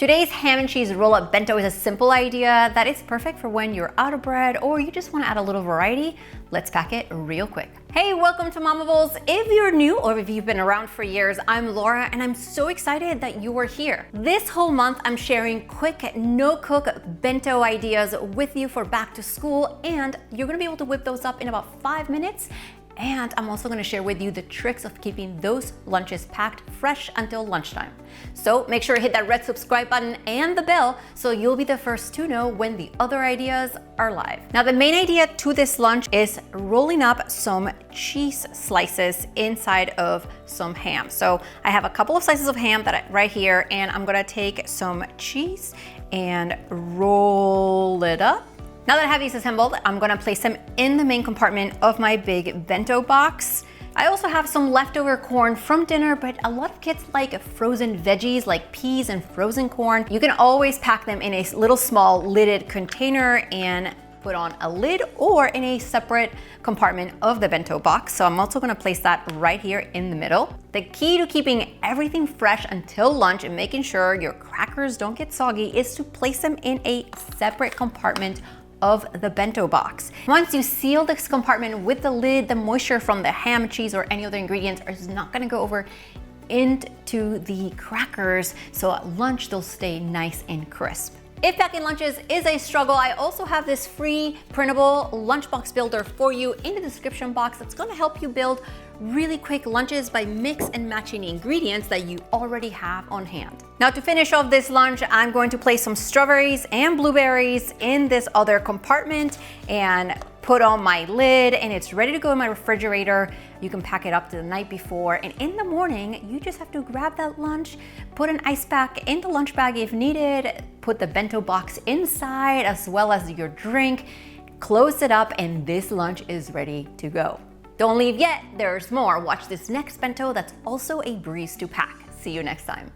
Today's ham and cheese roll-up bento is a simple idea that is perfect for when you're out of bread or you just want to add a little variety. Let's pack it real quick. Hey, welcome to MOMables. If you're new or if you've been around for years, I'm Laura and I'm so excited that you are here. This whole month, I'm sharing quick, no-cook bento ideas with you for back to school, and you're gonna be able to whip those up in about 5 minutes. And I'm also gonna share with you the tricks of keeping those lunches packed fresh until lunchtime. So make sure to hit that red subscribe button and the bell so you'll be the first to know when the other ideas are live. Now, the main idea to this lunch is rolling up some cheese slices inside of some ham. So I have a couple of slices of ham right here, and I'm gonna take some cheese and roll it up. Now that I have these assembled, I'm gonna place them in the main compartment of my big bento box. I also have some leftover corn from dinner, but a lot of kids like frozen veggies like peas and frozen corn. You can always pack them in a little small lidded container and put on a lid or in a separate compartment of the bento box. So I'm also gonna place that right here in the middle. The key to keeping everything fresh until lunch and making sure your crackers don't get soggy is to place them in a separate compartment of the bento box. Once you seal this compartment with the lid, the moisture from the ham, cheese, or any other ingredients is not gonna go over into the crackers, so at lunch they'll stay nice and crisp. If packing lunches is a struggle, I also have this free printable lunchbox builder for you in the description box that's gonna help you build really quick lunches by mix and matching ingredients that you already have on hand. Now, to finish off this lunch, I'm going to place some strawberries and blueberries in this other compartment and put on my lid, and it's ready to go in my refrigerator. You can pack it up to the night before, and in the morning, you just have to grab that lunch, put an ice pack in the lunch bag if needed, put the bento box inside as well as your drink, close it up, and this lunch is ready to go. Don't leave yet, there's more. Watch this next bento that's also a breeze to pack. See you next time.